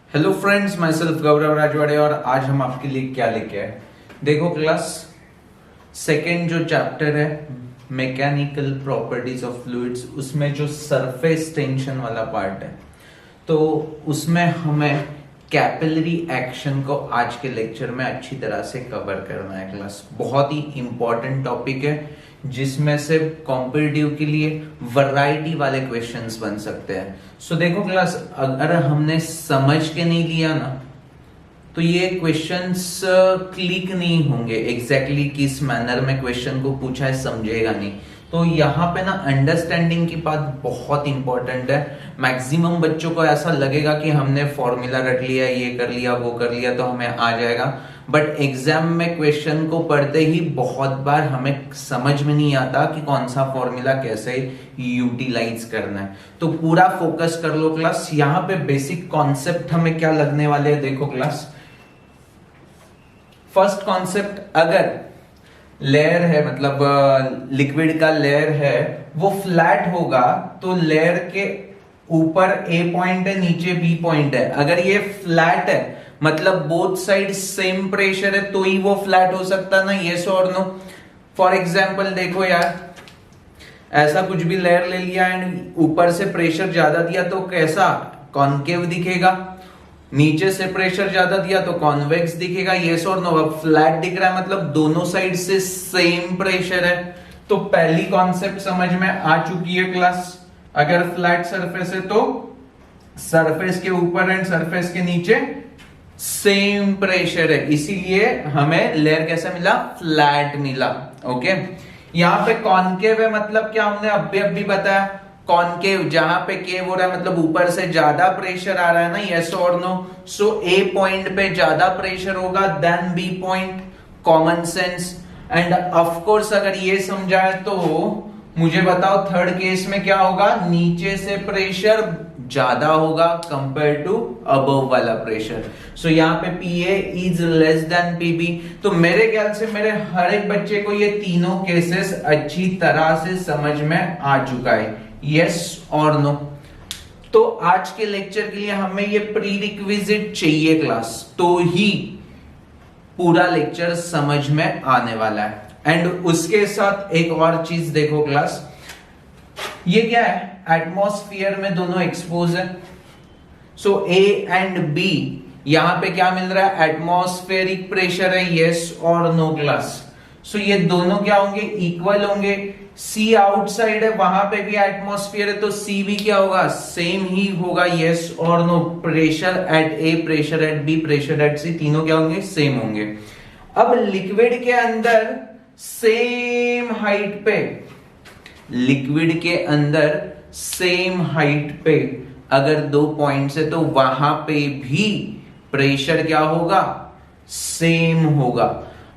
Hello friends, my self गौरव राजवाड़े और आज हम आपके लिए क्या लेके आए। देखो क्लास, सेकेंड जो चैप्टर है मैकेनिकल प्रॉपर्टीज ऑफ फ्लूइड्स, उसमें जो सरफेस टेंशन वाला पार्ट है, तो उसमें हमें कैपिलरी एक्शन को आज के लेक्चर में अच्छी तरह से कवर करना है। क्लास बहुत ही इंपॉर्टेंट टॉपिक है जिसमें से कॉम्पिटिटिव के लिए वैरायटी वाले क्वेश्चंस बन सकते हैं। सो देखो क्लास, अगर हमने समझ के नहीं लिया ना तो ये क्वेश्चंस क्लिक नहीं होंगे एग्जैक्टली किस मैनर में क्वेश्चन को पूछा है, समझेगा नहीं। तो यहाँ पे ना अंडरस्टैंडिंग की बात बहुत इंपॉर्टेंट है। मैक्सिमम बच्चों को ऐसा लगेगा कि हमने फॉर्मूला रट लिया, ये कर लिया, वो कर लिया तो हमें आ जाएगा, बट एग्जाम में क्वेश्चन को पढ़ते ही बहुत बार हमें समझ में नहीं आता कि कौन सा फॉर्मूला कैसे यूटिलाइज करना है। तो पूरा फोकस कर लो क्लास। यहाँ पे बेसिक कॉन्सेप्ट हमें क्या लगने वाले हैं, देखो क्लास। फर्स्ट कॉन्सेप्ट, अगर लेयर है, मतलब लिक्विड का लेयर है, वो फ्लैट होगा तो लेयर के ऊपर ए पॉइंट है, नीचे बी पॉइंट है। अगर ये फ्लैट है मतलब बोथ साइड सेम प्रेशर है तो ही वो फ्लैट हो सकता ना, यस और नो। फॉर एग्जांपल देखो यार, ऐसा कुछ भी लेयर ले लिया एंड ऊपर से प्रेशर ज्यादा दिया तो कैसा कॉनकेव दिखेगा, नीचे से प्रेशर ज्यादा दिया तो कॉन्वेक्स दिखेगा, यस और नो। अब फ्लैट दिख रहा है मतलब दोनों साइड से सेम प्रेशर है। तो पहली कॉन्सेप्ट समझ में आ चुकी है क्लास। अगर फ्लैट सरफेस है तो सरफेस के ऊपर एंड सरफेस के नीचे सेम प्रेशर है, इसीलिए हमें लेयर कैसा मिला, फ्लैट मिला। ओके, यहां पे कॉनकेव है मतलब क्या, हमने अभी बताया। कॉनकेव जहां पे केव हो रहा है मतलब ऊपर से ज्यादा प्रेशर आ रहा है ना, यस और नो। सो ए पॉइंट पे ज्यादा प्रेशर होगा then B point, common sense. And of course अगर ये समझा है तो मुझे बताओ थर्ड केस में क्या होगा, नीचे से प्रेशर ज्यादा होगा कंपेयर टू अबव वाला प्रेशर। सो यहाँ पे पीए इज लेस देन पीबी। तो मेरे ख्याल से मेरे हर एक बच्चे को ये तीनों केसेस अच्छी तरह से समझ में आ चुका है, यस और नो। तो आज के लेक्चर के लिए हमें ये प्री रिक्विजिट चाहिए क्लास, तो ही पूरा लेक्चर समझ में आने वाला है। एंड उसके साथ एक और चीज देखो क्लास, ये क्या है, एटमॉस्फेयर में दोनों एक्सपोज है। सो ए एंड बी यहां पे क्या मिल रहा है, एटमॉस्फेरिक प्रेशर है, यस और नो क्लास। सो ये दोनों क्या होंगे, इक्वल होंगे। सी आउटसाइड है, वहां पे भी एटमॉस्फेयर है तो सी भी क्या होगा, सेम ही होगा, यस और no. Pressure at A, pressure at B, pressure at C, तीनों क्या होंगे, सेम होंगे। अब लिक्विड के अंदर सेम हाइट पे, लिक्विड के अंदर सेम हाइट पे अगर दो पॉइंट्स है तो वहां पे भी प्रेशर क्या होगा, सेम होगा।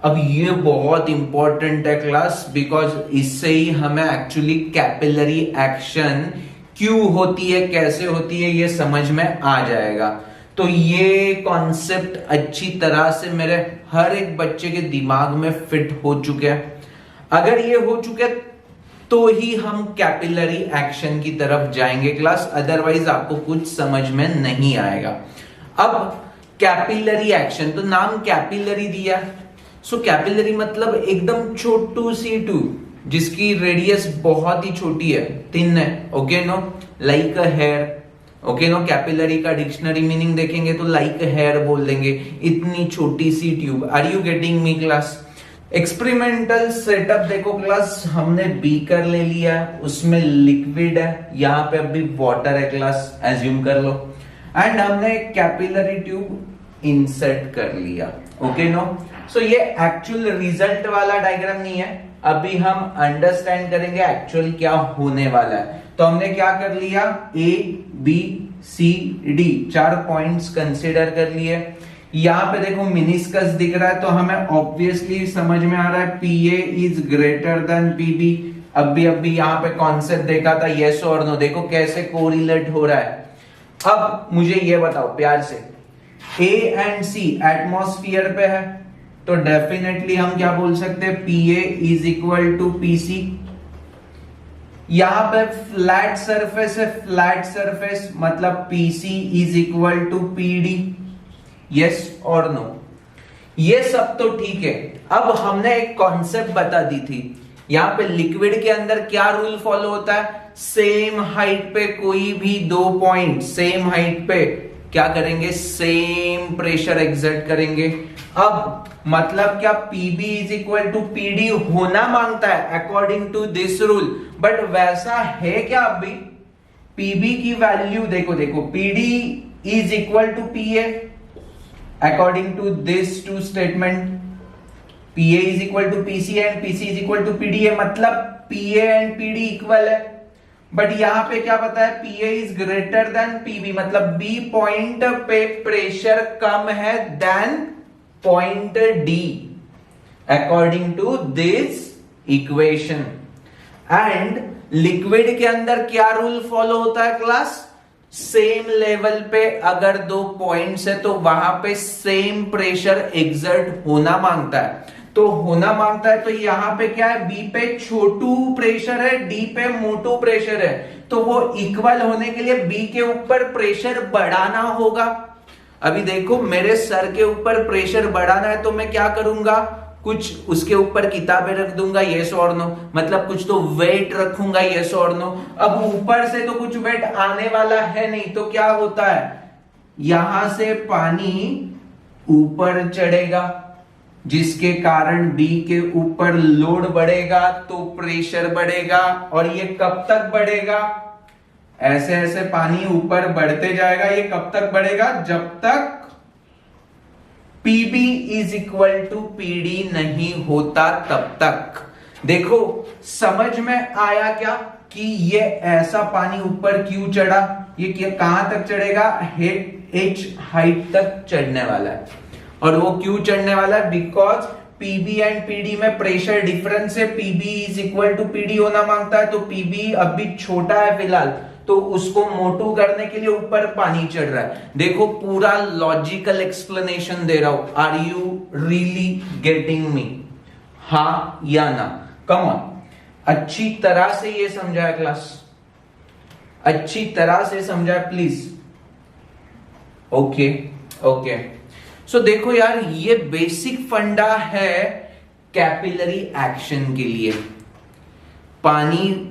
अब ये बहुत इंपॉर्टेंट है क्लास, बिकॉज इससे ही हमें एक्चुअली कैपिलरी एक्शन क्यों होती है, कैसे होती है, ये समझ में आ जाएगा। तो ये कॉन्सेप्ट अच्छी तरह से मेरे हर एक बच्चे के दिमाग में फिट हो चुके हैं। अगर ये हो चुके तो ही हम कैपिलरी एक्शन की तरफ जाएंगे क्लास, अदरवाइज आपको कुछ समझ में नहीं आएगा। अब कैपिलरी एक्शन, तो नाम कैपिलरी दिया। सो कैपिलरी मतलब एकदम छोटू सी ट्यूब जिसकी रेडियस बहुत ही छोटी है, थिन है, okay no, like a hair. Okay no, capillary का डिक्शनरी मीनिंग देखेंगे तो लाइक हेयर बोल देंगे, इतनी छोटी सी tube. Are you getting me class? Experimental setup देखो क्लास, हमने बीकर ले लिया, उसमें लिक्विड है, यहाँ पे अभी वाटर है क्लास, एज्यूम कर लो। एंड हमने कैपिलरी ट्यूब इंसर्ट कर लिया, ओके नो। सो ये एक्चुअल रिजल्ट वाला डायग्राम नहीं है, अभी हम अंडरस्टैंड करेंगे एक्चुअल क्या होने वाला है। तो हमने क्या कर लिया, A B C D, 4 points consider कर लिए। यहां पे देखो मिनिस्कस दिख रहा है तो हमें ऑब्वियसली समझ में आ रहा है PA is greater than PB. अभी यहां पे कॉन्सेप्ट देखा था, यस और नो। देखो कैसे कोरिलेट हो रहा है। अब मुझे ये बताओ प्यार से, ए एंड सी एटमॉस्फेयर पे है तो डेफिनेटली हम क्या बोल सकते हैं, PA is equal to PC. यहां पे फ्लैट सरफेस है, फ्लैट सरफेस मतलब PC is equal to PD, yes और नो। ये सब तो ठीक है। अब हमने एक कॉन्सेप्ट बता दी थी, यहां पे लिक्विड के अंदर क्या रूल फॉलो होता है, सेम हाइट पे कोई भी दो पॉइंट सेम हाइट पे क्या करेंगे, सेम प्रेशर एक्सर्ट करेंगे। अब मतलब क्या PB is equal to PD होना मांगता है according to this rule, but वैसा है क्या? अभी पीबी की वैल्यू देखो, देखो PD is equal to PA according to this to statement, PA is equal to PC and PC is equal to PD है, मतलब पीए एंड पीडी इक्वल है। बट यहां पे क्या पता है, PA is greater than PB, मतलब B point पे प्रेशर कम है than point D according to this equation. And liquid के अंदर क्या रूल फॉलो होता है क्लास, सेम लेवल पे अगर दो पॉइंट्स है तो वहां पे सेम प्रेशर एक्सर्ट होना मांगता है। तो होना मांगता है तो यहां पे क्या है, बी पे छोटू प्रेशर है, डी पे मोटू प्रेशर है, तो वो इक्वल होने के लिए बी के ऊपर प्रेशर बढ़ाना होगा। अभी देखो मेरे सर के ऊपर प्रेशर बढ़ाना है तो मैं क्या करूंगा, कुछ उसके ऊपर किताबें रख दूंगा, यस और नो, मतलब कुछ तो वेट रखूंगा, यस और नो। अब ऊपर से तो कुछ वेट आने वाला है नहीं, तो क्या होता है, यहां से पानी ऊपर चढ़ेगा जिसके कारण बी के ऊपर लोड बढ़ेगा तो प्रेशर बढ़ेगा। और ये कब तक बढ़ेगा, ऐसे ऐसे पानी ऊपर बढ़ते जाएगा। ये कब तक बढ़ेगा, जब तक PB is equal to PD नहीं होता तब तक। देखो समझ में आया क्या कि ये ऐसा पानी ऊपर क्यों चढ़ा, ये कहां तक चढ़ेगा, एच हाइट तक चढ़ने वाला है। और वो क्यों चढ़ने वाला है, बिकॉज पीबी एंड पीडी में प्रेशर डिफरेंस है, PB is equal to PD होना मांगता है, तो पीबी अभी छोटा है फिलहाल, तो उसको मोटू करने के लिए ऊपर पानी चढ़ रहा है। देखो पूरा लॉजिकल एक्सप्लेनेशन दे रहा हूं, are you really getting me, हाँ या ना, कम ऑन। अच्छी तरह से ये समझाया क्लास, अच्छी तरह से समझाया प्लीज, ओके ओके। सो देखो यार ये बेसिक फंडा है कैपिलरी एक्शन के लिए। पानी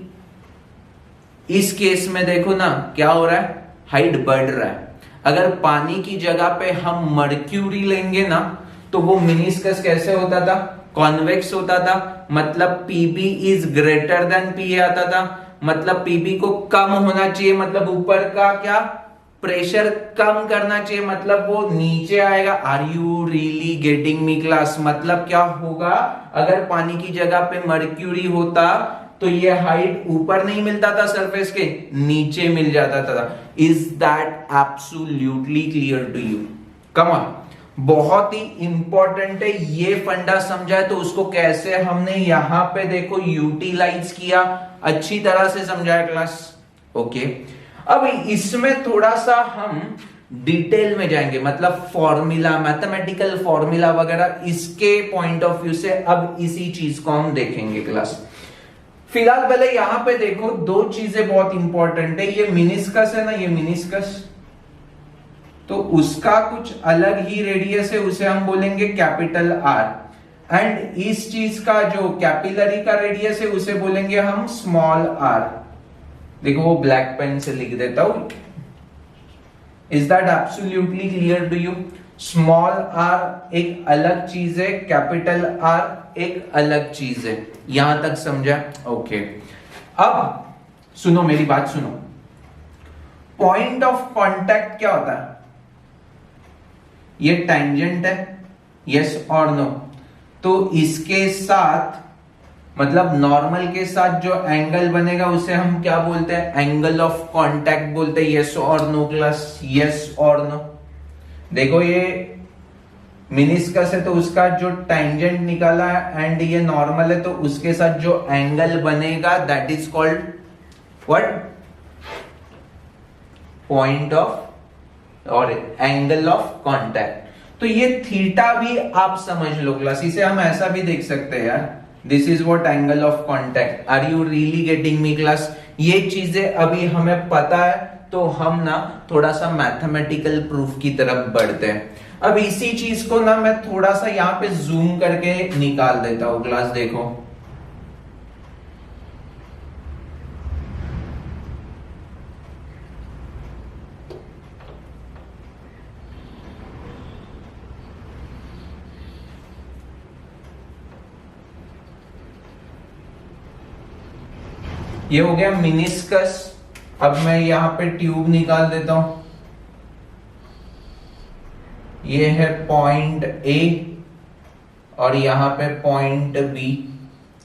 इस केस में देखो ना क्या हो रहा है, हाइट बढ़ रहा है। अगर पानी की जगह पे हम मर्क्यूरी लेंगे ना तो वो मिनिस्कस कैसे होता था, कॉन्वेक्स होता था, मतलब पीबी इज ग्रेटर देन पीए आता था, मतलब पीबी को कम होना चाहिए, मतलब ऊपर का क्या प्रेशर कम करना चाहिए, मतलब वो नीचे आएगा। Are you really getting me class, मतलब क्या होगा, अगर पानी की जगह पे मर्क्यूरी होता तो ये हाइट ऊपर नहीं मिलता था सरफेस के, नीचे मिल जाता था। Is that absolutely clear to you? Come on, बहुत ही इंपॉर्टेंट है ये फंडा समझा तो उसको कैसे हमने यहां पे देखो यूटिलाइज किया, अच्छी तरह से समझाया क्लास, ओके। अब इसमें थोड़ा सा हम डिटेल में जाएंगे, मतलब फॉर्मूला, मैथमेटिकल फॉर्मूला वगैरह, इसके पॉइंट ऑफ व्यू से अब इसी चीज को हम देखेंगे क्लास। फिलहाल पहले यहां पे देखो दो चीजें बहुत इंपॉर्टेंट है, ये मिनिस्कस है ना, ये मिनिस्कस, तो उसका कुछ अलग ही रेडियस है, उसे हम बोलेंगे कैपिटल आर। एंड इस चीज का जो कैपिलरी का रेडियस है उसे बोलेंगे हम स्मॉल आर। देखो वो ब्लैक पेन से लिख देता हूं। Is that absolutely clear to you? Small R एक अलग चीज है, कैपिटल आर एक अलग चीज है, यहां तक समझा? ओके। अब सुनो मेरी बात सुनो, पॉइंट ऑफ कांटेक्ट क्या होता है, ये टैंजेंट है, यस और नो, तो इसके साथ मतलब नॉर्मल के साथ जो एंगल बनेगा उसे हम क्या बोलते हैं, एंगल ऑफ कांटेक्ट बोलते हैं, यस और नो क्लास, यस और नो। देखो ये मिनिस्कस है तो उसका जो टैंजेंट निकाला है एंड ये नॉर्मल है तो उसके साथ जो एंगल बनेगा that is called what, point of और एंगल ऑफ कांटेक्ट। तो ये थीटा भी आप समझ लो क्लास, इसे हम ऐसा भी देख सकते हैं यार, this is what angle of contact. Are you really getting me class? ये चीजें अभी हमें पता है तो हम ना थोड़ा सा मैथमेटिकल प्रूफ की तरफ बढ़ते हैं। अब इसी चीज को ना मैं थोड़ा सा यहाँ पे जूम करके निकाल देता हूं क्लास, देखो। ये हो गया मिनिस्कस। अब मैं यहां पे ट्यूब निकाल देता हूं। ये है पॉइंट ए और यहां पे पॉइंट बी।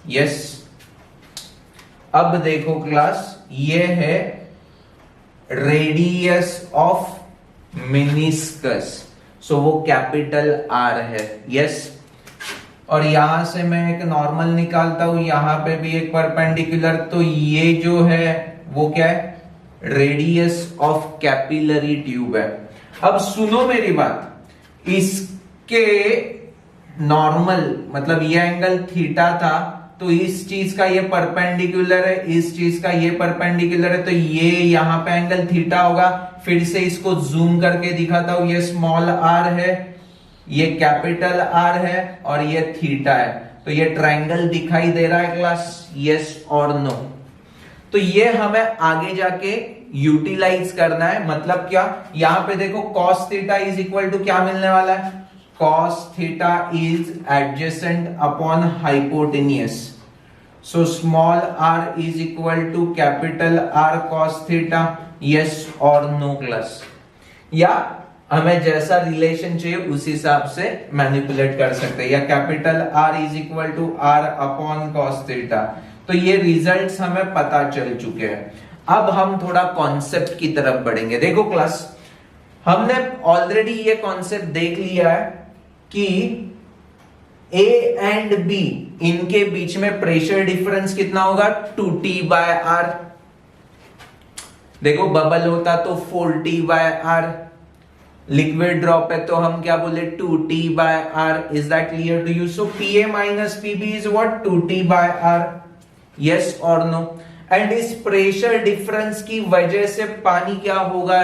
यस, अब देखो क्लास, ये है रेडियस ऑफ मिनिस्कस, सो वो कैपिटल आर है। यस, और यहां से मैं एक नॉर्मल निकालता हूं, यहां पे भी एक परपेंडिकुलर, तो ये जो है वो क्या है? रेडियस ऑफ कैपिलरी ट्यूब है। अब सुनो मेरी बात, इसके नॉर्मल मतलब ये एंगल थीटा था, तो इस चीज का ये परपेंडिकुलर है, इस चीज का ये परपेंडिकुलर है, तो ये यहां पे एंगल थीटा होगा। फिर से इसको जूम करके दिखाता हूं, ये स्मॉल आर है, ये कैपिटल आर है और ये थीटा है। तो ये ट्रायंगल दिखाई दे रहा है क्लास? यस और नो? तो ये हमें आगे जाके यूटिलाइज करना है। मतलब क्या? यहां पे देखो cos theta is equal to क्या मिलने वाला है? cos theta is adjacent upon hypotenuse, so small R is equal to capital R cos theta. Yes और नो क्लास? या हमें जैसा रिलेशन चाहिए उस हिसाब से मैनिपुलेट कर सकते हैं, या capital R is equal to R upon cos theta. तो ये रिजल्ट्स हमें पता चल चुके हैं। अब हम थोड़ा कॉन्सेप्ट की तरफ बढ़ेंगे। देखो क्लास, हमने ऑलरेडी ये कॉन्सेप्ट देख लिया है कि ए एंड बी, इनके बीच में प्रेशर डिफरेंस कितना होगा? 2T/R। देखो बबल होता तो 4T/R, लिक्विड ड्रॉप है तो हम क्या बोले? 2T/R। Is that clear to you? So PA minus PB is what? 2T/R। Yes और नो? एंड इस प्रेशर डिफरेंस की वजह से पानी क्या होगा?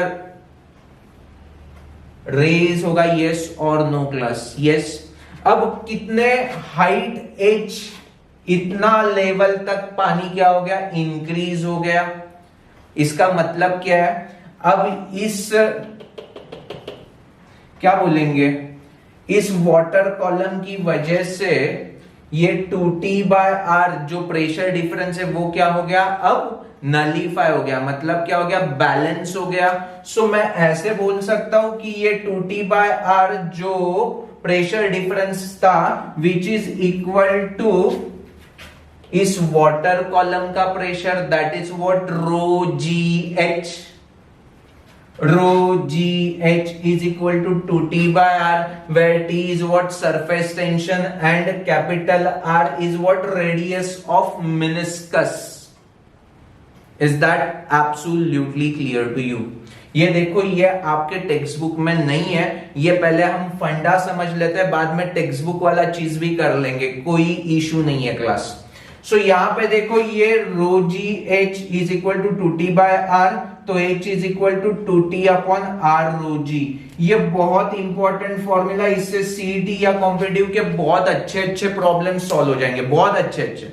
रेज होगा। यस और नो क्लास? यस। अब कितने हाइट h, इतना लेवल तक पानी क्या हो गया? इंक्रीज हो गया। इसका मतलब क्या है? अब इस क्या बोलेंगे, इस वाटर कॉलम की वजह से ये 2T/R जो प्रेशर डिफरेंस है वो क्या हो गया? अब नलीफाई हो गया। मतलब क्या हो गया? बैलेंस हो गया। सो मैं ऐसे बोल सकता हूं कि ये 2T/R जो प्रेशर डिफरेंस था, विच इज इक्वल टू इस वाटर कॉलम का pressure, that is what? ρGH। ρGH is equal to 2T/R, where T is what? Surface tension, and capital R is what? Radius of meniscus. Is that absolutely clear to you? ये देखो, ये आपके text book में नहीं है, ये पहले हम फंडा समझ लेते हैं, बाद में टेक्स्ट बुक वाला चीज भी कर लेंगे, कोई इशू नहीं है क्लास। सो यहां पे देखो, ये ρGH is equal to 2T/R, तो H is equal to 2T/R ρG। ये बहुत इंपॉर्टेंट फॉर्मूला, इससे सीईटी या कॉम्पिटिटिव के बहुत अच्छे अच्छे प्रॉब्लम सॉल्व हो जाएंगे, बहुत अच्छे अच्छे।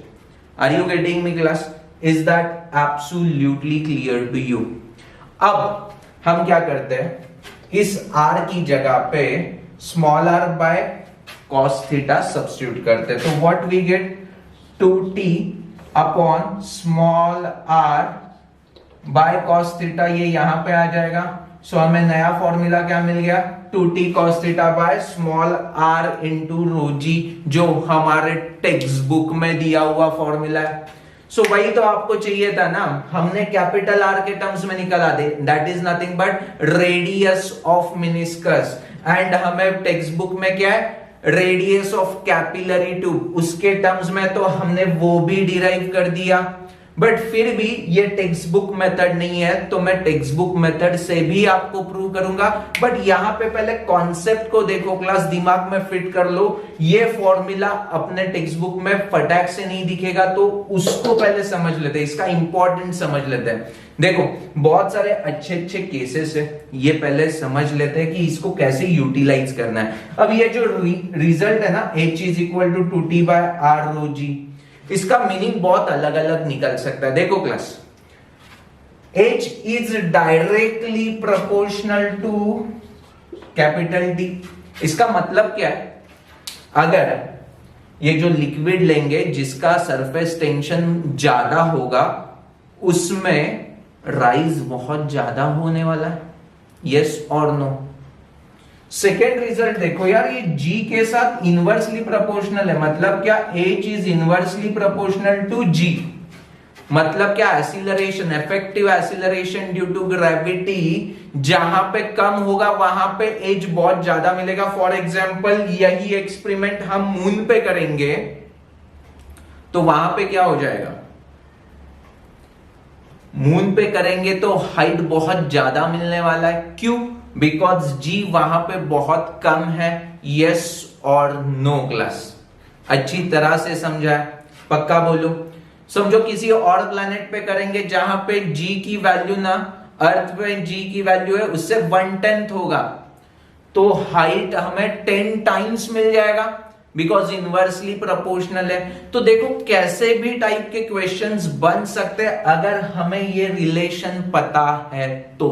Are you getting me class? Is that absolutely clear to you? अब हम क्या करते हैं, इस R की जगह पे small r by cos theta substitute करते हैं, तो what we get? 2T upon small r by cos theta, ये यहां पे आ जाएगा। सो हमें नया फॉर्मूला क्या मिल गया? 2T cos theta by small r into ρG, जो हमारे टेक्स्ट बुक में दिया हुआ फॉर्मूला है। सो वही तो आपको चाहिए था ना, हमने कैपिटल R के टर्म्स में निकाला दे, that is nothing but radius of meniscus, and हमें टेक्स्ट बुक में क्या है? रेडियस ऑफ कैपिलरी ट्यूब, उसके टर्म्स में तो हमने वो भी डिराइव कर दिया। बट फिर भी ये टेक्स्ट बुक मेथड नहीं है, तो मैं टेक्स्ट बुक मेथड से भी आपको प्रूव करूंगा। बट यहां पे पहले कॉन्सेप्ट को देखो क्लास, दिमाग में फिट कर लो। ये फॉर्मूला अपने टेक्स्ट बुक में फटाक से नहीं दिखेगा, तो उसको पहले समझ लेते हैं, इसका इंपॉर्टेंट समझ लेते हैं। देखो बहुत सारे अच्छे अच्छे केसेस है, ये पहले समझ लेते हैं कि इसको कैसे यूटिलाइज करना है। अब ये जो रिजल्ट है ना, h is equal to 2t/r rho G, इसका मीनिंग बहुत अलग अलग निकल सकता है। देखो class, h is directly proportional to capital T। इसका मतलब क्या है, अगर ये जो लिक्विड लेंगे जिसका सरफेस टेंशन ज्यादा होगा, उसमें राइज बहुत ज्यादा होने वाला है, यस और नो। सेकेंड रिजल्ट देखो यार, ये G के साथ इनवर्सली प्रोपोर्शनल है, मतलब क्या H is inversely proportional to G, मतलब क्या acceleration, effective acceleration due to gravity जहां पे कम होगा वहां पे H बहुत ज्यादा मिलेगा। फॉर एग्जांपल यही एक्सपेरिमेंट हम मून पे करेंगे तो वहां पे क्या हो जाएगा, मून पे करेंगे तो हाइट बहुत ज्यादा मिलने वाला है। क्यों? बिकॉज G वहां पे बहुत कम है, यस और नो क्लास। अच्छी तरह से समझा है, पक्का बोलो। समझो किसी और प्लैनेट पे करेंगे जहां पे G की वैल्यू ना, अर्थ पे G की वैल्यू है उससे 1/10 होगा, तो हाइट हमें 10 टाइम्स मिल जाएगा, बिकॉज इनवर्सली प्रोपोर्शनल है। तो देखो कैसे भी टाइप के क्वेश्चंस बन सकते हैं अगर हमें ये रिलेशन पता है तो।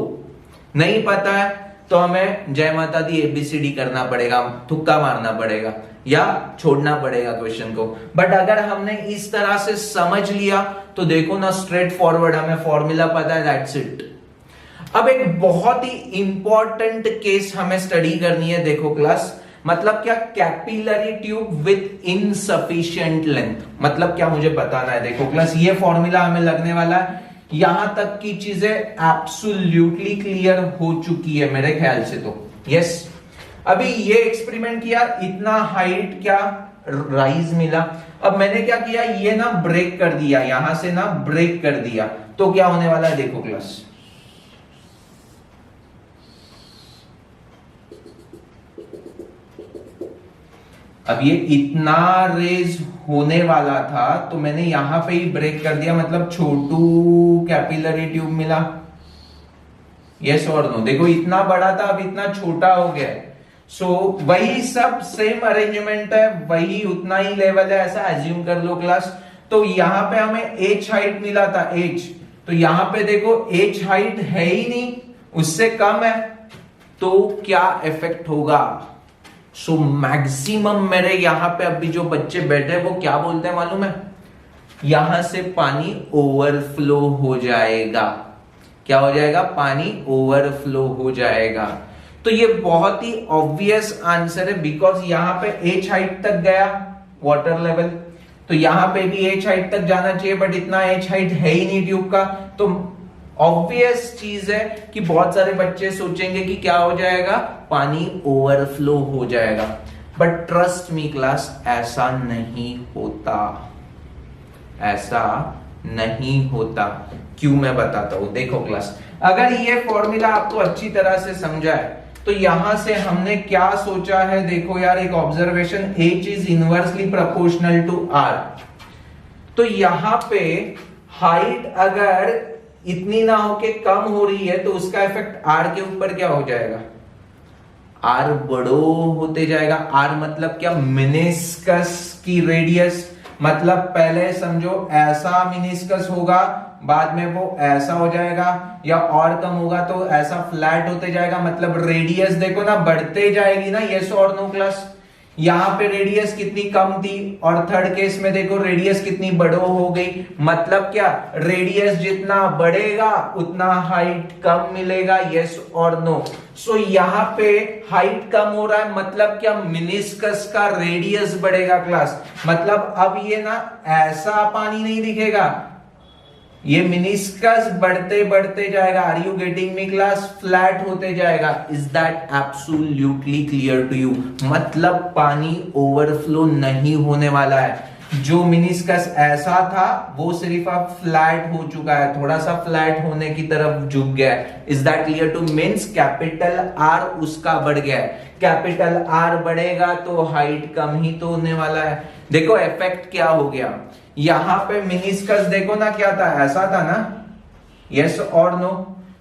नहीं पता है तो हमें जय माता दी ABCD करना पड़ेगा, तुक्का मारना पड़ेगा या छोड़ना पड़ेगा क्वेश्चन को। बट अगर हमने इस तरह से समझ लिया तो देखो ना, स्ट्रेट फॉरवर्ड, हमें फॉर्मूला पता है, दैट्स इट। अब एक बहुत ही इंपॉर्टेंट केस हमें स्टडी करनी है। देखो क्लास, मतलब क्या, capillary tube with insufficient length, मतलब क्या मुझे बताना है। देखो क्लास, ये फॉर्मूला हमें लगने वाला है, यहां तक की चीजें एब्सोल्युटली क्लियर हो चुकी है मेरे ख्याल से तो, यस। अभी ये एक्सपेरिमेंट किया, इतना हाइट क्या राइज मिला। अब मैंने क्या किया, ये ना ब्रेक कर दिया, यहां से ना ब्रेक कर दिया, तो क्या होने वाला है देखो क्लास, अब ये इतना रेज होने वाला था तो मैंने यहां पे ही ब्रेक कर दिया, मतलब छोटू कैपिलरी ट्यूब मिला, यस और नो। देखो इतना बड़ा था, अब इतना छोटा हो गया। सो वही सब सेम अरेंजमेंट है, वही उतना ही लेवल है, ऐसा एज्यूम कर लो क्लास। तो यहां पे हमें H हाइट मिला था, H, तो यहां पे देखो H हाइट है ही नहीं, उससे कम है, तो क्या इफेक्ट होगा। सो मैक्सिमम मेरे यहां पे अभी जो बच्चे बैठे हैं वो क्या बोलते हैं मालूम है, यहां से पानी ओवरफ्लो हो जाएगा। क्या हो जाएगा, पानी ओवरफ्लो हो जाएगा। तो ये बहुत ही ऑब्वियस आंसर है, बिकॉज यहां पे H हाइट तक गया वाटर लेवल, तो यहां पे भी H हाइट तक जाना चाहिए, बट इतना H हाइट है ही नहीं ट्यूब का। तो ऑब्वियस चीज है कि बहुत सारे बच्चे सोचेंगे कि क्या हो जाएगा, पानी ओवरफ्लो हो जाएगा। बट ट्रस्ट मी क्लास, ऐसा नहीं होता, ऐसा नहीं होता। क्यों, मैं बताता हूं। देखो क्लास, अगर ये फॉर्मूला आपको अच्छी तरह से समझा है तो यहां से हमने क्या सोचा है, देखो यार एक observation, H is inversely proportional to R। तो यहां पे हाइट अगर इतनी ना हो के कम हो रही है तो उसका इफेक्ट R के ऊपर क्या हो जाएगा, R बड़ो होते जाएगा। R मतलब क्या, मिनिस्कस की रेडियस, मतलब पहले समझो ऐसा मिनिस्कस होगा, बाद में वो ऐसा हो जाएगा, या और कम होगा तो ऐसा फ्लैट होते जाएगा, मतलब रेडियस देखो ना बढ़ते जाएगी ना, यस और नो क्लास। यहां पे रेडियस कितनी कम थी और थर्ड केस में देखो रेडियस कितनी बड़ो हो गई, मतलब क्या, रेडियस जितना बढ़ेगा उतना हाइट कम मिलेगा, यस और नो। सो यहां पे हाइट कम हो रहा है, मतलब क्या, मिनिस्कस का रेडियस बढ़ेगा क्लास। मतलब अब ये ना ऐसा पानी नहीं दिखेगा, ये मिनिस्कस बढ़ते बढ़ते जाएगा। Are you getting me class, flat होते जाएगा। Is that absolutely clear to you, मतलब पानी ओवरफ्लो नहीं होने वाला है। जो मिनिस्कस ऐसा था वो सिर्फ अब फ्लैट हो चुका है, थोड़ा सा फ्लैट होने की तरफ झुक गया है। Is that clear to? Means capital R उसका बढ़ गया है। कैपिटल आर बढ़ेगा तो हाइट कम ही तो होने वाला है। देखो इफेक्ट क्या हो गया, यहां पे मिनिस्कस देखो ना क्या था, ऐसा था ना, यस और नो?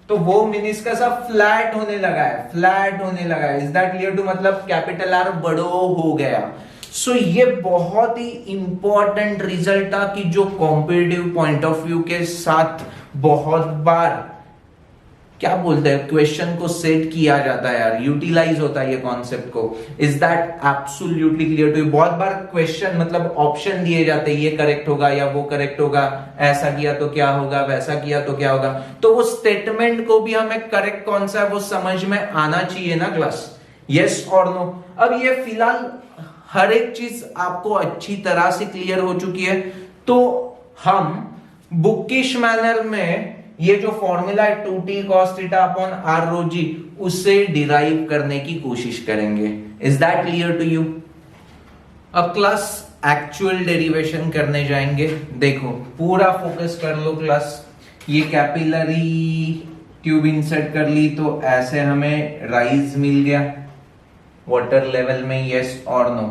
तो वो मिनिस्कस अब फ्लैट होने लगा है, फ्लैट होने लगा है। Is that clear to? मतलब कैपिटल आर बड़ो हो गया। सो ये बहुत ही इंपॉर्टेंट रिजल्ट था कि जो कॉम्पिटिटिव पॉइंट ऑफ व्यू के साथ बहुत बार क्या बोलते हैं क्वेश्चन को सेट किया जाता है यार, यूटिलाइज होता है ये कॉन्सेप्ट को। Is that absolutely clear to? बहुत बार क्वेश्चन मतलब ऑप्शन दिए जाते हैं, ये करेक्ट होगा या वो करेक्ट होगा, ऐसा किया तो क्या होगा, वैसा किया तो क्या होगा। तो वो स्टेटमेंट को भी हमें करेक्ट कौन सा है वो समझ में आना चाहिए ना क्लास, यस और नो? अब ये फिलहाल हर एक चीज आपको अच्छी तरह से क्लियर हो चुकी है, तो हम बुकिश मैनर में ये जो फॉर्मूला है 2t cos theta upon r rho G, उससे डिराइव करने की कोशिश करेंगे। Is that clear to you? अब क्लास एक्चुअल डेरिवेशन करने जाएंगे। देखो पूरा फोकस कर लो क्लास। ये कैपिलरी ट्यूब इंसर्ट कर ली तो ऐसे हमें राइज मिल गया वाटर लेवल में, यस और नो?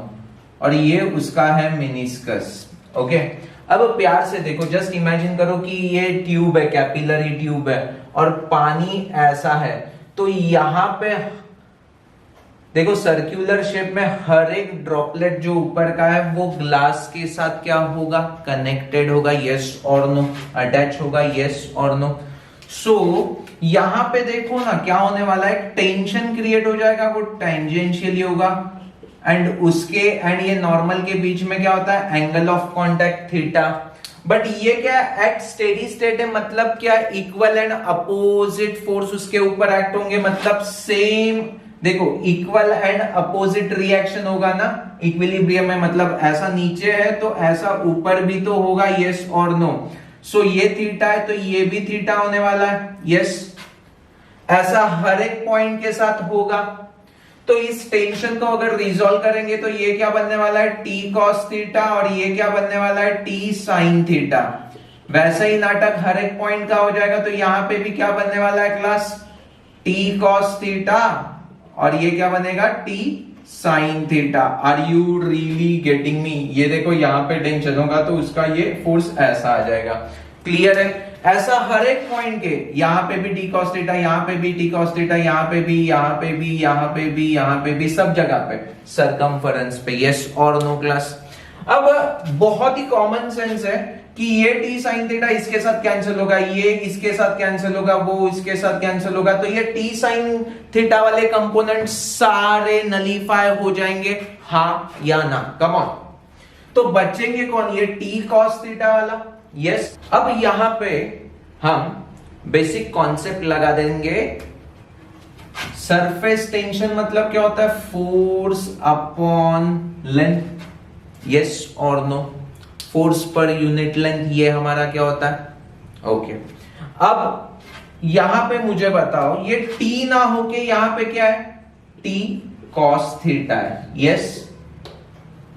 और ये उसका है मिनिस्कस। ओके, अब प्यार से देखो, जस्ट इमेजिन करो कि ये ट्यूब है, कैपिलरी ट्यूब है और पानी ऐसा है, तो यहां पे देखो सर्कुलर शेप में हर एक ड्रॉपलेट जो ऊपर का है वो ग्लास के साथ क्या होगा, कनेक्टेड होगा, यस और नो? अटैच होगा, यस और नो? सो यहां पे देखो ना क्या होने वाला है, टेंशन क्रिएट हो जाएगा, वो टेंजेंशियली होगा, एंड ये नॉर्मल के बीच में क्या होता है, angle of contact theta. But ये क्या एट स्टेडी स्टेट है, मतलब क्या इक्वल एंड अपोजिट फोर्स उसके ऊपर एक्ट होंगे, मतलब सेम। देखो इक्वल एंड अपोजिट रिएक्शन होगा ना इक्विलिब्रियम में, मतलब ऐसा नीचे है तो ऐसा ऊपर भी तो होगा, यस और नो? सो ये थीटा है तो ये भी थीटा होने वाला है, यस। ऐसा हर एक पॉइंट के साथ होगा। तो इस टेंशन को अगर रिजॉल्व करेंगे तो ये क्या बनने वाला है, t cos थीटा, और ये क्या बनने वाला है, t sin थीटा। वैसे ही नाटक हर एक पॉइंट का हो जाएगा, तो यहां पे भी क्या बनने वाला है क्लास, t cos थीटा, और ये क्या बनेगा, t sin theta. Are you really getting me? ये देखो यहाँ पे टेंशन होगा तो उसका ये फोर्स ऐसा आ जाएगा। क्लियर है? ऐसा हर एक पॉइंट के, यहां पे भी t cos थीटा, यहां पे भी t cos थीटा, यहां पे भी, यहां पे भी, यहां पे भी, यहां पे भी, सब जगह पे सरकमफेरेंस पे, यस और नो क्लास? अब बहुत ही कॉमन सेंस है कि ये t sin थीटा इसके साथ कैंसिल होगा, ये इसके साथ कैंसिल होगा, वो इसके साथ कैंसिल होगा, तो ये t sin थीटा वाले कंपोनेंट सारे नलीफाई हो जाएंगे, हाँ या ना? Come on. तो बचेंगे कौन, ये t cos थीटा वाला, यस। अब यहां पे हम बेसिक कॉन्सेप्ट लगा देंगे। सरफेस टेंशन मतलब क्या होता है, फोर्स अपॉन लेंथ, यस और नो? फोर्स पर यूनिट लेंथ, ये हमारा क्या होता है, ओके। अब यहां पे मुझे बताओ, ये t ना होके यहां पे क्या है, t cos थीटा है, यस,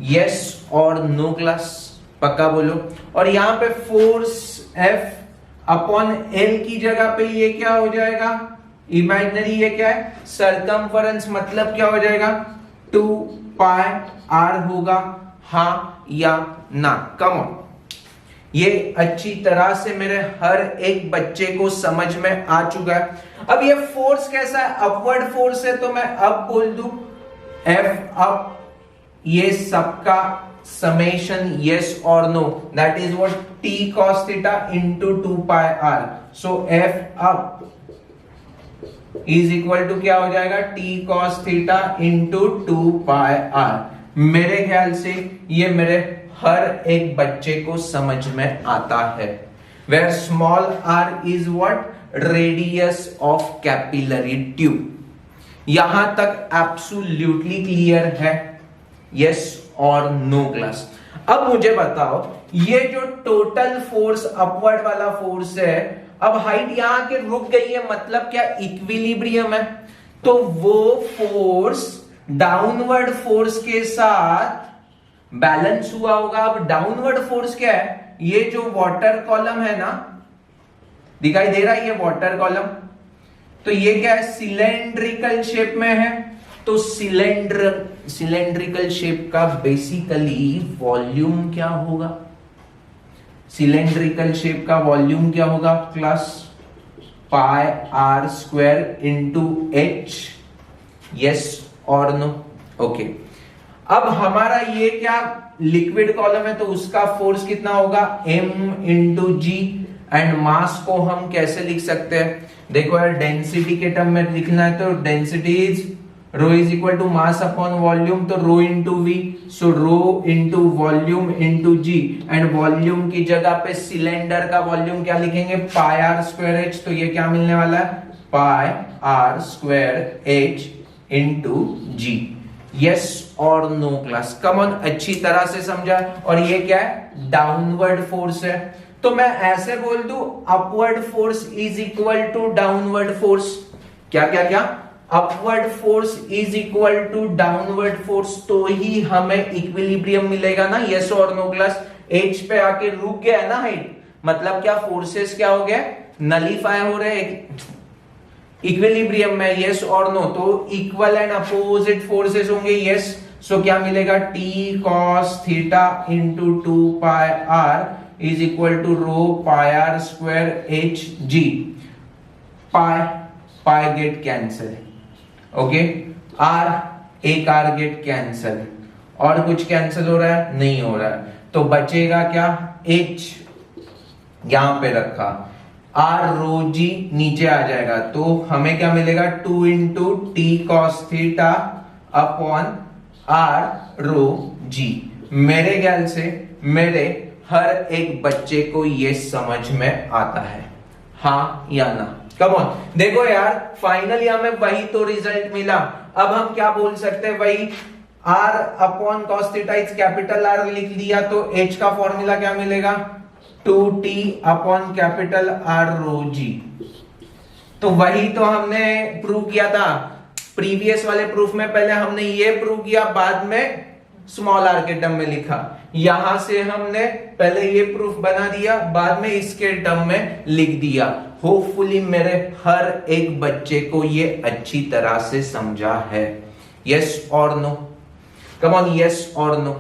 यस और नो क्लास? पक्का बोलो। और यहां पे फोर्स F अपॉन L की जगह पे ये क्या हो जाएगा, इमेजिनरी, ये क्या है, सरकमफेरेंस, मतलब क्या हो जाएगा, 2 पाई r होगा, हाँ या ना? Come on. ये अच्छी तरह से मेरे हर एक बच्चे को समझ में आ चुका है। अब ये फोर्स कैसा है, अपवर्ड फोर्स है, तो मैं अब बोल दूं F अप, ये सबका summation, yes or no? That is what, t cos theta into 2 pi r. So F up is equal to क्या हो जाएगा, t cos theta into 2 pi r। मेरे ख्याल से ये मेरे हर एक बच्चे को समझ में आता है। Where small r is what, radius of capillary tube। यहां तक एब्सोल्युटली क्लियर है, यस और नो क्लास? अब मुझे बताओ, ये जो टोटल फोर्स अपवर्ड वाला फोर्स है, अब हाइट यहां के रुक गई है, मतलब क्या इक्विलिब्रियम है, तो वो फोर्स डाउनवर्ड फोर्स के साथ बैलेंस हुआ होगा। अब डाउनवर्ड फोर्स क्या है, ये जो वाटर कॉलम है ना, दिखाई दे रहा है ये वाटर कॉलम, तो ये क्या है, सिलेंड्रिकल शेप में है। तो सिलेंड्रिकल शेप का बेसिकली वॉल्यूम क्या होगा, सिलेंड्रिकल शेप का वॉल्यूम क्या होगा class, pi are square into H, yes और नो, ओके। अब हमारा ये क्या लिक्विड कॉलम है, तो उसका फोर्स कितना होगा, m into ji, and mass को हम कैसे लिख सकते हैं, देखो यार डेंसिटी के टर्म में लिखना है तो density is rho is equal to mass upon volume, तो rho into V, so rho into volume into ji, and volume की जगह पे सिलेंडर का वॉल्यूम क्या लिखेंगे, पाई आर स्क्वायर एच, तो ये क्या मिलने वाला है, pi are square h into g, yes और नो क्लास, कम ऑन, अच्छी तरह से समझा। और ये क्या है, डाउनवर्ड फोर्स है, तो मैं ऐसे बोल दूं upward force is equal to downward force, क्या क्या क्या, upward force is equal to downward force, तो ही हमें इक्विलिब्रियम मिलेगा ना, यस और नो क्लास। एच पे आके रुक गया है ना हाइट, मतलब क्या फोर्सेस क्या हो गया, नलीफाई हो रहे, इक्विलिब्रियम में, यस और नो, तो इक्वल एंड अपोजिट फोर्सेस होंगे, यस, सो क्या मिलेगा, T cos theta into 2 pi R is equal to rho pi are square H G, pi pi get cancel, okay, R एक R get cancel, और कुछ cancel हो रहा है, नहीं हो रहा है, तो बचेगा क्या, एच यहां पे रखा, आर रो जी नीचे आ जाएगा, तो हमें क्या मिलेगा, 2 into T cos theta upon r rho g. मेरे ख्याल से मेरे हर एक बच्चे को ये समझ में आता है, हाँ या ना, कम ऑन। देखो यार फाइनली हमें वही तो रिजल्ट मिला, अब हम क्या बोल सकते हैं, वही r upon cos theta is capital R लिख दिया, तो h का फॉर्मूला क्या मिलेगा, 2t upon capital R rho जी। तो वही तो हमने प्रूव किया था प्रीवियस वाले प्रूफ में, पहले हमने ये प्रूव किया, बाद में स्मॉल आर के टर्म में लिखा, यहां से हमने पहले ये प्रूफ बना दिया, बाद में इसके टर्म में लिख दिया। होपफुली मेरे हर एक बच्चे को ये अच्छी तरह से समझा है, यस और नो, कम ऑन, यस और नो।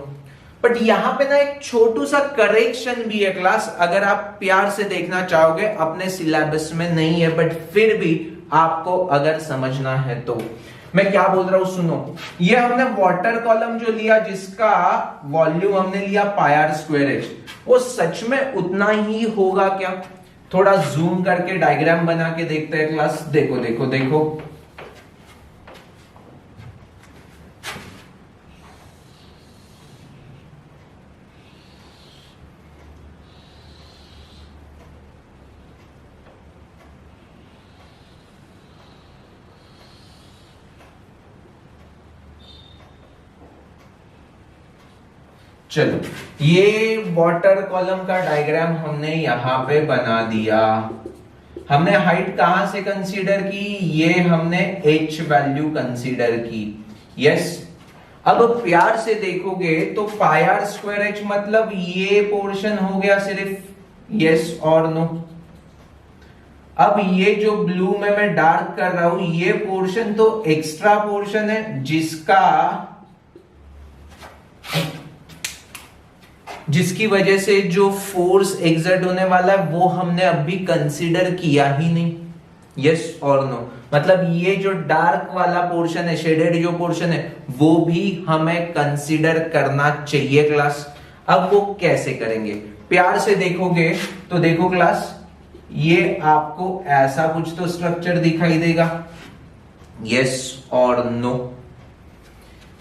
बट यहां पे ना एक छोटू सा करेक्शन भी है क्लास, अगर आप प्यार से देखना चाहोगे, अपने सिलेबस में नहीं है बट फिर भी आपको अगर समझना है तो मैं क्या बोल रहा हूं सुनो। ये हमने वाटर कॉलम जो लिया, जिसका वॉल्यूम हमने लिया पाई आर स्क्वायर एच, वो सच में उतना ही होगा क्या, थोड़ा जूम करके डायग्राम बना के देखते हैं क्लास। देखो देखो देखो, चलो ये वाटर कॉलम का डायग्राम हमने यहां पे बना दिया। हमने हाइट कहां से कंसीडर की, ये हमने h वैल्यू कंसीडर की, यस। अब प्यार से देखोगे तो पाई आर स्क्वायर एच मतलब ये पोर्शन हो गया सिर्फ, यस और नो। अब ये जो ब्लू में मैं डार्क कर रहा हूं, ये पोर्शन तो एक्स्ट्रा पोर्शन है, जिसकी वजह से जो फोर्स एक्सर्ट होने वाला है वो हमने अभी कंसीडर किया ही नहीं, यस और नो। मतलब ये जो डार्क वाला पोर्शन है, शेडेड जो पोर्शन है, वो भी हमें कंसीडर करना चाहिए क्लास। अब वो कैसे करेंगे, प्यार से देखोगे तो देखो क्लास, ये आपको ऐसा कुछ तो स्ट्रक्चर दिखाई देगा, यस और नो,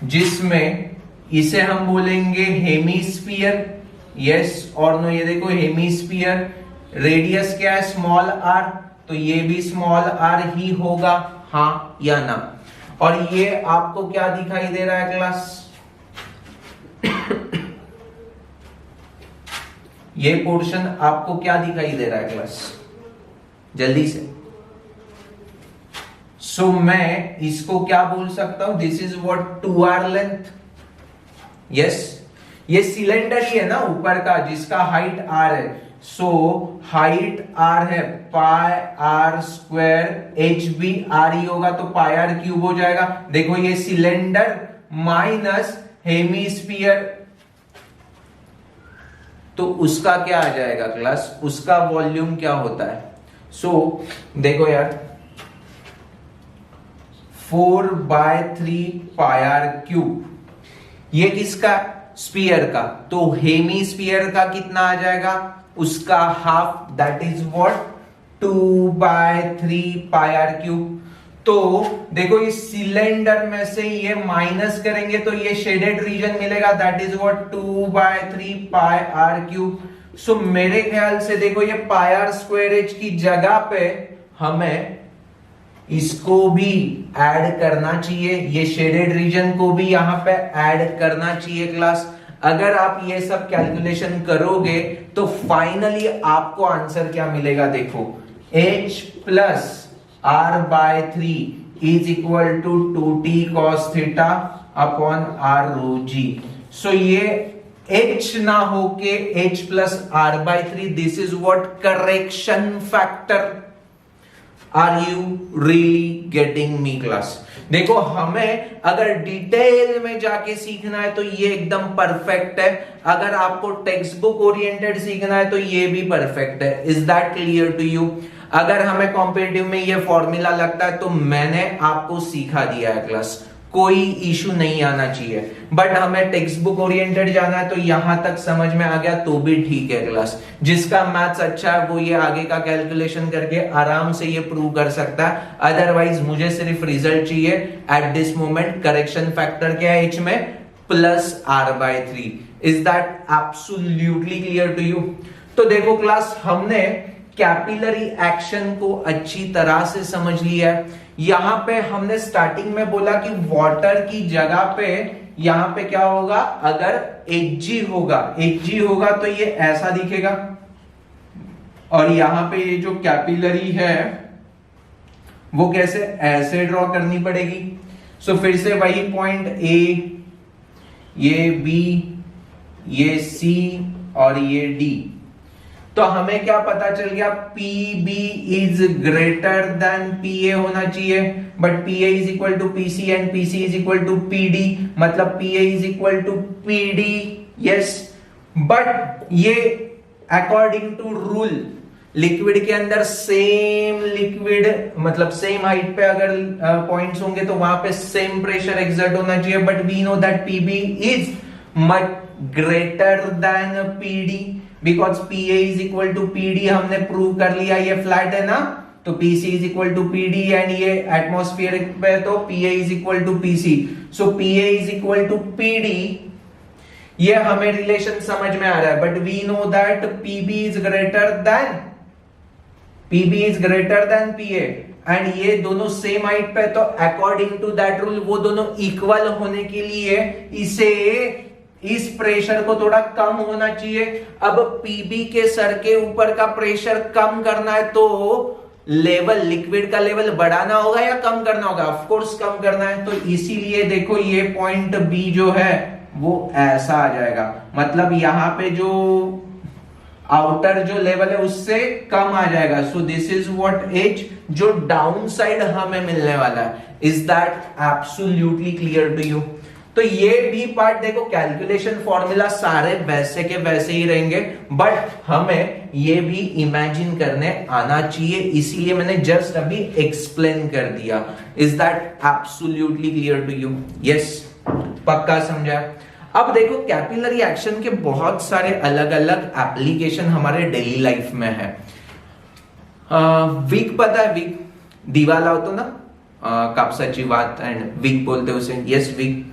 जिसमें इसे हम बोलेंगे हेमीस्फीयर, यस और नो। ये देखो हेमीस्फीयर, रेडियस क्या है, स्मॉल आर, तो ये भी स्मॉल आर ही होगा, हाँ या ना। और ये आपको क्या दिखाई दे रहा है क्लास, ये पोर्शन आपको क्या दिखाई दे रहा है क्लास, जल्दी से। सो मैं इसको क्या बोल सकता हूं, this is what 2r length, yes. ये सिलेंडर ही है ना ऊपर का, जिसका हाइट r है। सो हाइट r है पाई r स्क्वायर, एच भी r ही होगा तो पाई r क्यूब हो जाएगा। देखो ये सिलेंडर माइनस हेमीस्फीयर, तो उसका क्या आ जाएगा क्लास, उसका वॉल्यूम क्या होता है। सो देखो यार 4/3 पाई r क्यूब, ये किसका, स्फीयर का, तो हेमीस्फीयर का कितना आ जाएगा, उसका half, that is what 2/3 pi r cube. तो देखो इस सिलेंडर में से ये माइनस करेंगे तो ये शेडेड रीजन मिलेगा, that is what 2/3 pi r cube. So मेरे ख्याल से देखो ये पाई r स्क्वायर एच की जगह पे हमें इसको भी ऐड करना चाहिए, ये शेडेड रीजन को भी यहां पे ऐड करना चाहिए क्लास। अगर आप ये सब कैलकुलेशन करोगे तो फाइनली आपको आंसर क्या मिलेगा, देखो h plus r/3 is equal to 2t cos theta upon r rho G. So ये h ना होके h plus r/3, this is what correction factor. Are you really getting me class. देखो हमें अगर डिटेल में जाके सीखना है तो ये एकदम परफेक्ट है, अगर आपको टेक्स्ट बुक ओरिएंटेड सीखना है तो ये भी परफेक्ट है। Is that clear to you. अगर हमें कॉम्पिटिटिव में ये फॉर्मूला लगता है तो मैंने आपको सिखा दिया है क्लास, कोई इशू नहीं आना चाहिए। बट हमें टेक्स्ट बुक ओरिएंटेड जाना है तो यहां तक समझ में आ गया तो भी ठीक है क्लास। जिसका मैथ्स अच्छा है वो ये आगे का कैलकुलेशन करके आराम से ये प्रूव कर सकता है। अदरवाइज मुझे सिर्फ रिजल्ट चाहिए at this moment. Correction factor क्या है एच में, plus r/3। Is that absolutely clear to you. तो देखो क्लास हमने कैपिलरी एक्शन को अच्छी तरह से समझ लिया है। यहां पे हमने स्टार्टिंग में बोला कि वाटर की जगह पे यहां पे क्या होगा, अगर Hg होगा तो ये ऐसा दिखेगा, और यहां पे ये जो कैपिलरी है वो कैसे, ऐसे ड्रॉ करनी पड़ेगी। सो फिर से वही पॉइंट A, ये B, ये C और ये D। तो हमें क्या पता चल गया, PB is greater than PA होना चाहिए, but PA is equal to PC and PC is equal to PD, मतलब PA is equal to PD। Yes, but ये अकॉर्डिंग टू रूल लिक्विड के अंदर सेम लिक्विड मतलब सेम हाइट पे अगर points होंगे तो वहां पे सेम प्रेशर एक्सर्ट होना चाहिए। But we know that PB is much greater than PD because PA is equal to PD हमने प्रूव कर लिया, ये फ्लैट है ना, तो PC is equal to PD and ये एटमॉस्फेरिक पे तो PA is equal to PC। So PA is equal to PD, ये हमें रिलेशन समझ में आ रहा है। But we know that PB is greater than PA and ये दोनों सेम हाइट पे, तो अकॉर्डिंग टू दैट रूल वो दोनों इक्वल होने के लिए इसे इस प्रेशर को थोड़ा कम होना चाहिए। अब PB के सर के ऊपर का प्रेशर कम करना है तो लेवल, लिक्विड का लेवल बढ़ाना होगा या कम करना होगा, ऑफ कोर्स कम करना है। तो इसीलिए देखो ये पॉइंट B जो है वो ऐसा आ जाएगा, मतलब यहां पे जो आउटर जो लेवल है उससे कम आ जाएगा। So this is what H जो डाउन साइड हमें मिलने वाला है। Is that absolutely clear to you. तो ये भी पार्ट देखो, कैलकुलेशन फॉर्मूला सारे वैसे के वैसे ही रहेंगे, बट हमें ये भी इमेजिन करने आना चाहिए, इसीलिए मैंने जस्ट अभी एक्सप्लेन कर दिया। Is that absolutely clear to you? Yes, पक्का समझा। अब देखो कैपिलरी एक्शन के बहुत सारे अलग अलग एप्लीकेशन हमारे डेली लाइफ में है। विक पता है, विक दीवाला होतो ना, कापसाची वात एंड विक बोलते उसे। Yes, wick.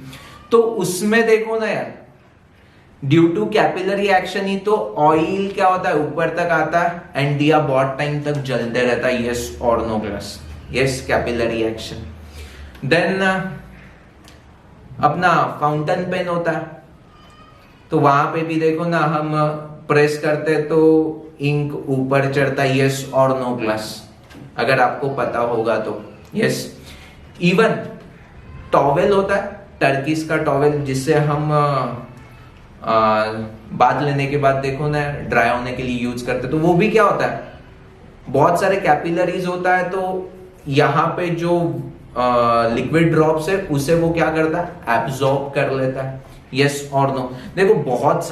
तो उसमें देखो ना यार, ड्यू टू कैपिलरी एक्शन ही तो ऑयल क्या होता है, ऊपर तक आता है एंड दिया बहुत टाइम तक जलते रहता है। यस और no class? Yes, capillary action. Then अपना फाउंटेन पेन होता है, तो वहां पे भी देखो ना, हम प्रेस करते तो इंक ऊपर चढ़ता है। यस और नो क्लास? अगर आपको पता होगा तो। यस, इवन टॉवेल होता है, टर्किश का टॉवेल, जिससे हम बाथ लेने के बाद देखो ना ड्राई होने के लिए यूज करते, तो वो भी क्या होता है, बहुत सारे कैपिलरीज होता है, तो यहाँ पे जो लिक्विड ड्रॉप्स है उसे वो क्या करता है, एब्जॉर्ब कर लेता है। यस और नो? देखो बहुत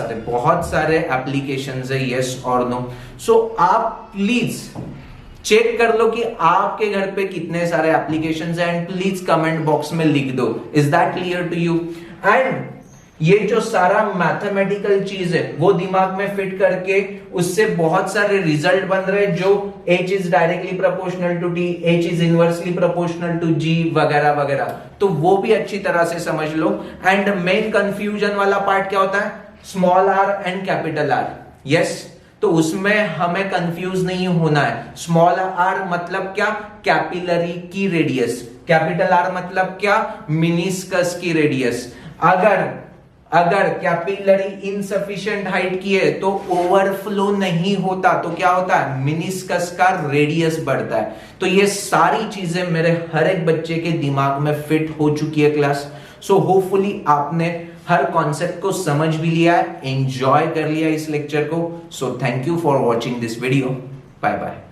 सारे एप्लीकेशंस है यस और नो। सो आप प्लीज चेक कर लो कि आपके घर पे कितने सारे एप्लीकेशंस हैं एंड प्लीज कमेंट बॉक्स में लिख दो। Is that clear to you? And ये जो सारा मैथमेटिकल चीज है वो दिमाग में फिट करके उससे बहुत सारे रिजल्ट बन रहे हैं, जो h is directly proportional to t, h is inversely proportional to g वगैरह वगैरह, तो वो भी अच्छी तरह से समझ लो। एंड मेन कंफ्यूजन वाला पार्ट क्या होता है, small r and capital R। Yes, तो उसमें हमें कंफ्यूज नहीं होना है। स्मॉल r मतलब क्या, कैपिलरी की रेडियस, कैपिटल R मतलब क्या, मिनिस्कस की रेडियस। अगर कैपिलरी इनसफिशिएंट हाइट की है तो ओवरफ्लो नहीं होता, तो क्या होता है, मिनिस्कस का रेडियस बढ़ता है। तो ये सारी चीजें मेरे हर एक बच्चे के दिमाग में फिट हो चुकी है क्लास। सो होपफुली आपने हर कॉन्सेप्ट को समझ भी लिया है, एंजॉय कर लिया इस लेक्चर को। So thank you for watching this video. Bye bye.